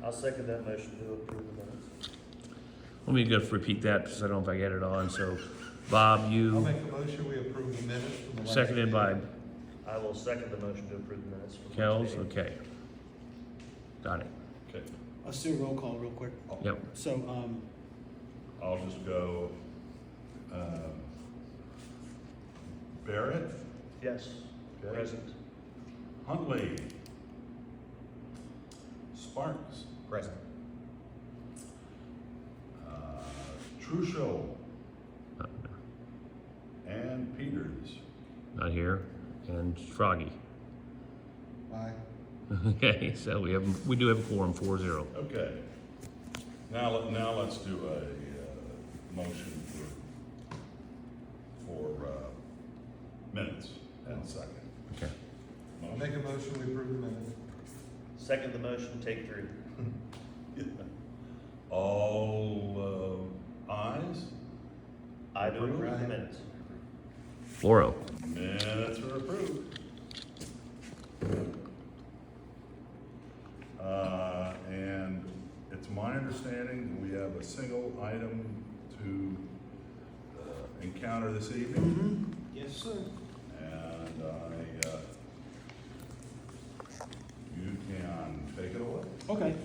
I'll second that motion to approve the minutes. Let me just repeat that, because I don't know if I get it on. So, Bob, I'll you make a motion, we approve the minutes from the last seconded by meeting. I will second the motion to approve the minutes. from last Kells, meeting. okay. Got it. Okay, Let's do a roll call real quick. Yep. So, I'll just go, Barrett, Yes, Okay. present. Huntley, Sparks, Present. Truesdale, Not, and Peters. not here. And Froggy. Aye. Okay, so we do have a quorum, 4-0. Okay. Now let's do a motion for minutes and second. Okay. I'll make a motion, we approve the minutes. Second the motion, take three. All ayes? I do approve Aye. the minutes. 4-0. Minutes are approved. And it's my understanding that we have a single item to encounter this evening. yes, sir. And you can take it away. Okay.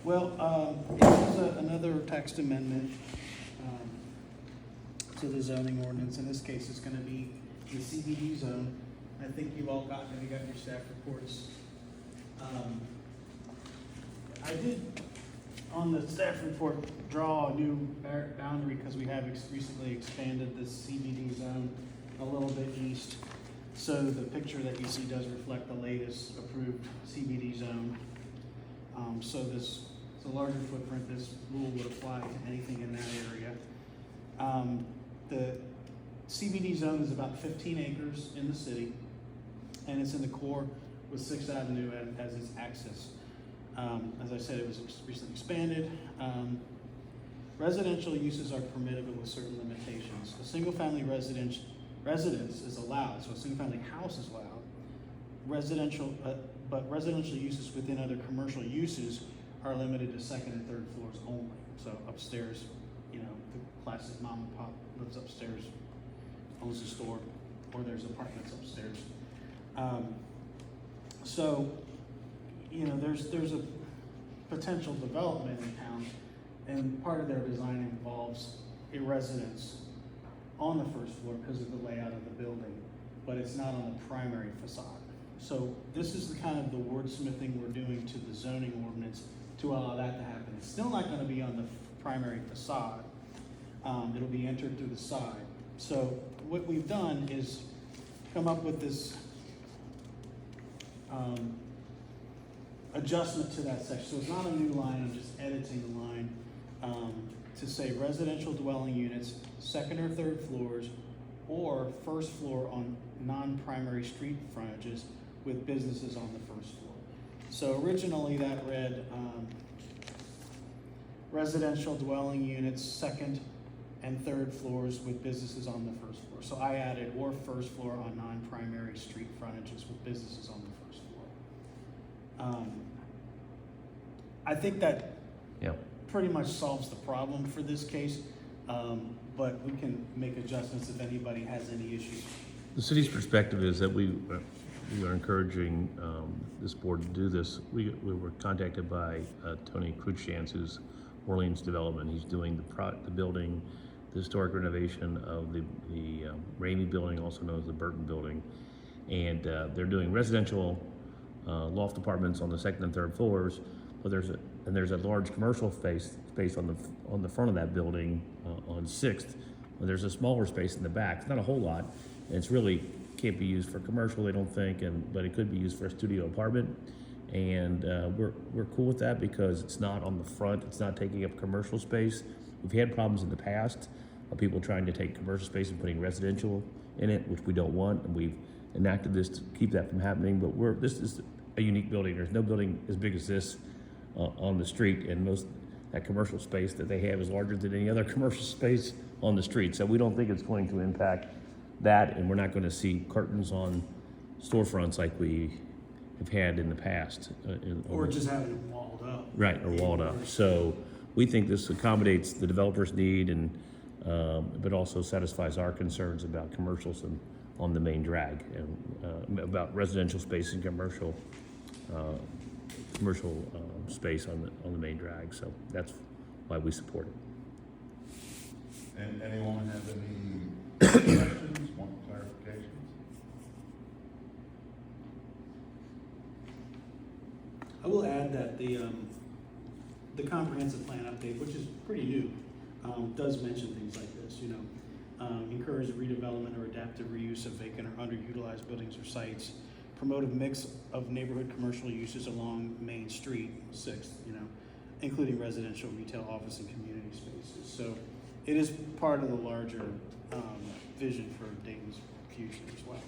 Well, this is another text amendment to the zoning ordinance. In this case, it's gonna be the CBD zone. I think you've all gotten it, you got your staff reports. I did, on the staff report, draw a new boundary because we have recently expanded the CBD zone a little bit east. So the picture that you see does reflect the latest approved CBD zone. So it's a larger footprint. This rule would apply to anything in that area. The CBD zone is about 15 acres in the city, and it's in the core with 6th Avenue as its access. As I said, it was recently expanded. Residential uses are permitted, but with certain limitations. A single-family residence is allowed, so a single-family house is allowed. But residential uses within other commercial uses are limited to 2nd and 3rd floors only. So upstairs, the classic mom and pop lives upstairs, owns a store, or there's apartments upstairs. So, there's a potential development in town, and part of their design involves a residence on the 1st floor because of the layout of the building, but it's not on the primary facade. So this is the kind of the wordsmithing we're doing to the zoning ordinance to allow that to happen. It's still not gonna be on the primary facade. It'll be entered through the side. So what we've done is come up with this adjustment to that section. So it's not a new line, I'm just editing the line to say residential dwelling units, 2nd or 3rd floors, or 1st floor on non-primary street frontages with businesses on the 1st floor. So originally that read residential dwelling units, 2nd and 3rd floors with businesses on the 1st floor. So I added or 1st floor on non-primary street frontages with businesses on the 1st floor. I think that pretty much solves the problem for this case, but we can make adjustments if anybody has any issues. The city's perspective is that we are encouraging this board to do this. We were contacted by Tony Cruikshanks, who's Orleans Development. He's doing the building, the historic renovation of the Ramey building, also known as the Burton building. And they're doing residential loft apartments on the 2nd and 3rd floors, but there's a large commercial space on the front of that building on 6th. And there's a smaller space in the back. It's not a whole lot, and it's really can't be used for commercial, they don't think, but it could be used for a studio apartment. And we're cool with that because it's not on the front, it's not taking up commercial space. We've had problems in the past of people trying to take commercial space and putting residential in it, which we don't want, and we've enacted this to keep that from happening. But this is a unique building. There's no building as big as this on the street, and that commercial space that they have is larger than any other commercial space on the street. So we don't think it's going to impact that, and we're not going to see curtains on storefronts like we have had in the past. Or just having it walled up. Right, or walled up. So we think this accommodates the developer's need and, but also satisfies our concerns about commercials and on the main drag and, about residential space and commercial space on the main drag. So that's why we support it. And anyone have any questions, want clarifications? I will add that the comprehensive plan update, which is pretty new, does mention things like this, you know. Encourage redevelopment or adaptive reuse of vacant or underutilized buildings or sites. Promote a mix of neighborhood commercial uses along Main Street, 6th, you know, including residential, retail, office, and community spaces. So it is part of the larger vision for Dayton's future as well.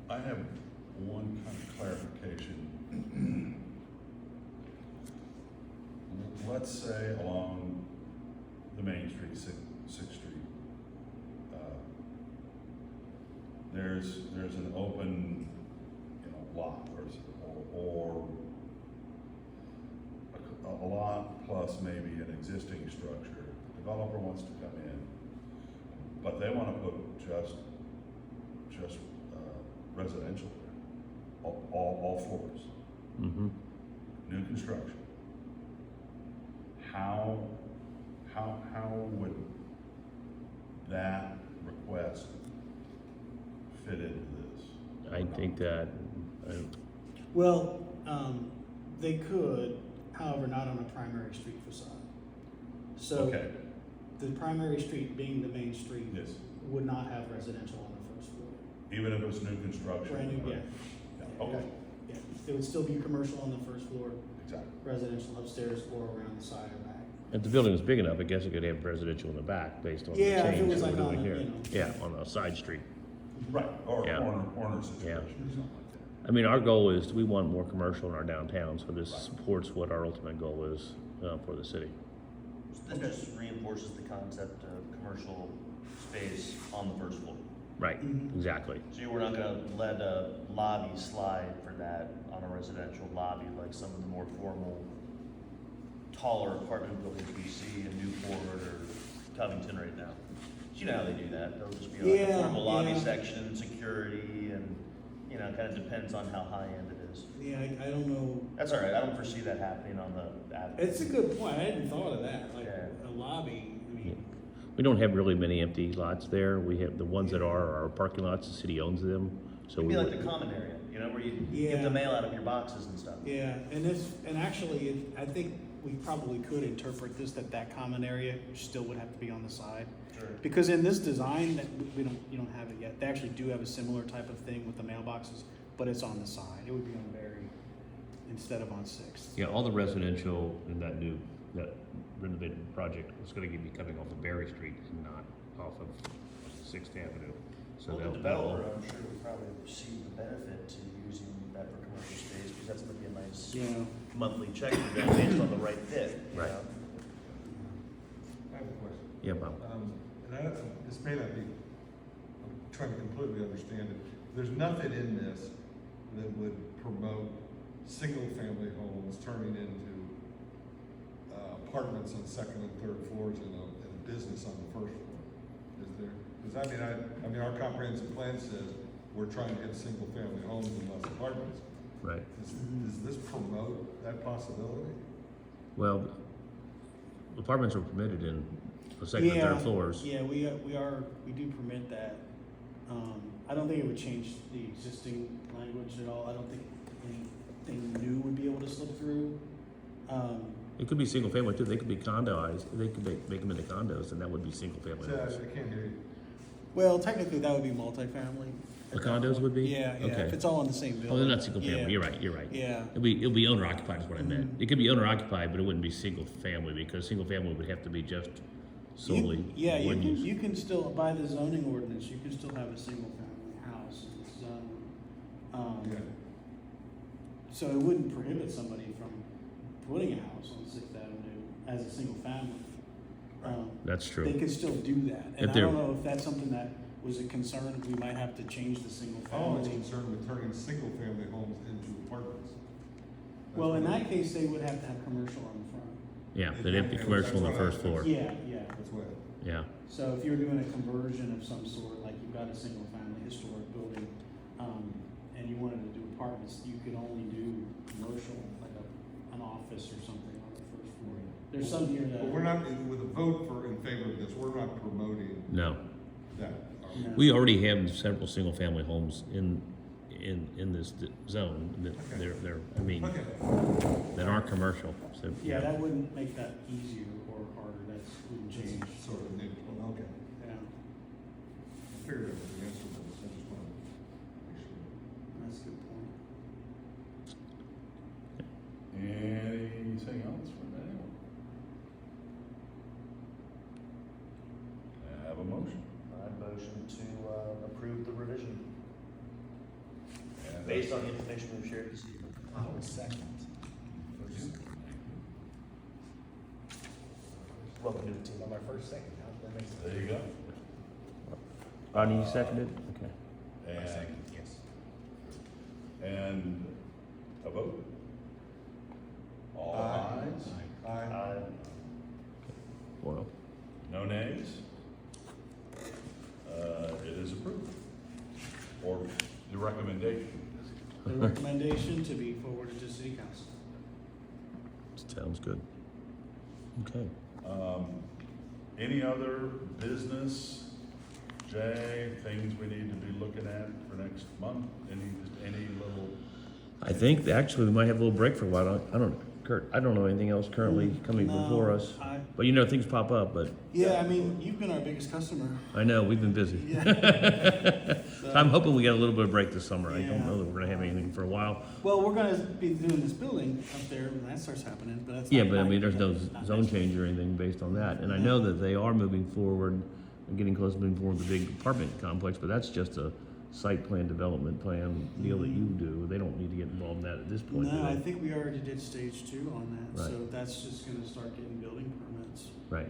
I have one kind of clarification. Let's say along the Main Street, Sixth Street, there's an open, lot or a lot plus maybe an existing structure. Developer wants to come in, but they want to put just residential there, all floors, Mm-hmm. new construction. How would that request fit into this? I think that, Well, they could, however, not on a primary street facade. So Okay, the primary street being the main street yes, would not have residential on the first floor. even if it's new construction? Brand new, yeah. Yeah, okay, Yeah, it would still be commercial on the first floor, exactly. residential upstairs or around the side or back. if the building was big enough, I guess it could have residential in the back based on the Yeah, if it change was that we're like doing on a, here. you know. Yeah, on a side street. Right, or Yeah. corner situation or something like I mean, our goal is, we want more commercial in our downtown, so this supports what our ultimate goal is for the city. This just reinforces the concept of commercial space on the first floor. Right, Mhm. exactly. So we're not gonna let a lobby slide for that on a residential lobby like some of the more formal, taller apartment buildings we see in Newport or Covington right now. So you know how they do that, they'll just be like a Yeah, formal lobby yeah. section, security, and, it kind of depends on how high-end it is. Yeah, I don't know. That's all right, I don't foresee that happening on the avenue. It's a good point. I hadn't thought of that. Like Yeah. a lobby, I mean, We don't have really many empty lots there. We have, the ones that are our parking lots, the city owns them, so It'd we be like would. the common area, where you Yeah. get the mail out of your boxes and stuff. yeah, and actually, I think we probably could interpret this that common area still would have to be on the side. Sure. Because in this design, that you don't have it yet. They actually do have a similar type of thing with the mailboxes, but it's on the side. It would be on Berry instead of on Sixth. Yeah, all the residential in that renovated project is gonna be coming off of Berry Street and not off of Sixth Avenue. So Well, the that'll, developer, I'm sure, would probably see the benefit to using that for commercial space, because that's gonna be a nice Yeah. monthly check for them based on the right fit. Right. I have a question. yeah, Bob. This may not be, I'm trying to completely understand it. There's nothing in this that would promote single-family homes turning into apartments on second and third floors and a business on the first floor. Is there? Because I mean, our comprehensive plan says we're trying to get single-family homes and less apartments. Right. Does this promote that possibility? Well, apartments are permitted in the second and Yeah, third floors. Yeah, we do permit that. I don't think it would change the existing language at all. I don't think anything new would be able to slip through. It could be single family too. They could be condoized. They could make them into condos, and that would be single family I homes. can't hear you. Well, technically, that would be multifamily. The condos would be? Yeah, yeah, Okay. if it's all in the same building. Oh, they're not single Yeah. family. You're right. You're right. Yeah, It'll be owner occupied is what I meant. Mhm. It could be owner occupied, but it wouldn't be single family because single family would have to be just solely Yeah, you one can, use. you can still, by the zoning ordinance, you can still have a single-family house in this zone. Yeah. So it wouldn't prohibit somebody from putting a house on Sixth Avenue as a single family. That's They true. could still do that, If and I they're- don't know if that's something that was a concern if we might have to change the single Oh, it's family. concerned with turning single-family homes into apartments. That's Well, in what that case, they would have to have commercial on the front. Yeah, they'd have to be commercial on the first floor. Yeah, yeah. That's what, Yeah, So if you're doing a conversion of some sort, like you've got a single family historic building, and you wanted to do apartments, you could only do commercial, like an office or something on the first floor. There's some here that. but we're not, with a vote in favor of this, we're not promoting no. that. No. We already have several single-family homes in this zone, that they're, I mean, Okay, that aren't commercial, so. Yeah, that wouldn't make that easier or harder, that's, wouldn't change, it's sort of neutral, okay. yeah, I figured it was the answer, but I just wanted to make sure. that's a good point. Anything else from anyone? I have a motion. I motion to approve the revision And based on the information we've shared this evening. I would second. Welcome to the team. On my first second, that makes sense. There you go. Rodney, you seconded? Okay. My And, second, yes. and a vote? All Aye. ayes? Aye. Well, No nays? It is approved. Or the recommendation. The recommendation to be forwarded to city council. sounds good. Okay. Any other business, Jay, things we need to be looking at for next month? Any little, I think actually we might have a little break for a while. I don't, Kurt, I don't know anything else currently coming No, before us. But you know, things pop up, but Yeah, I mean, you've been our biggest customer. I know, we've been busy. Yeah. So I'm hoping we get a little bit of break this summer. I don't Yeah. know that we're gonna have anything for a while. Well, we're gonna be doing this building up there when that starts happening, but that's. Yeah, not- but I mean, there's no not zone next year. change or anything based on that. And I know that they are moving forward, and getting close to moving forward with the big apartment complex, but that's just a site plan, development plan deal that you do. They don't need to get involved in that at this point, do No, I they? think we already did stage 2 on that, so Right. that's just gonna start getting building permits. Right.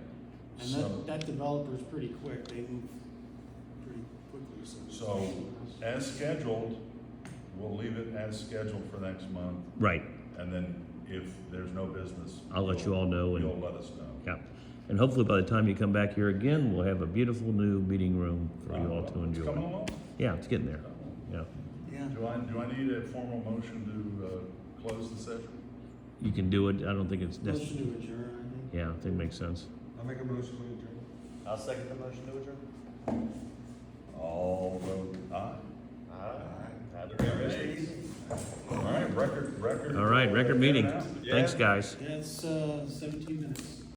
And So- that developer's pretty quick, they move pretty quickly, so. so as scheduled, we'll leave it as scheduled for next month. Right, And then if there's no business. I'll let you all know and- You'll let us know. yeah. And hopefully by the time you come back here again, we'll have a beautiful new meeting room for you all to It's enjoy. coming along. Yeah, it's getting there, yeah. Yeah, Do I need a formal motion to, close the session? You can do it, I don't think it's motion necessary. to adjourn, I think. Yeah, I think it makes sense. I'll make a motion to adjourn. I'll second the motion to adjourn. All vote aye. Aye. Have a good rest of the evening. All right, record. All right, record meeting. Out. Thanks, guys. Yeah, it's 17 minutes.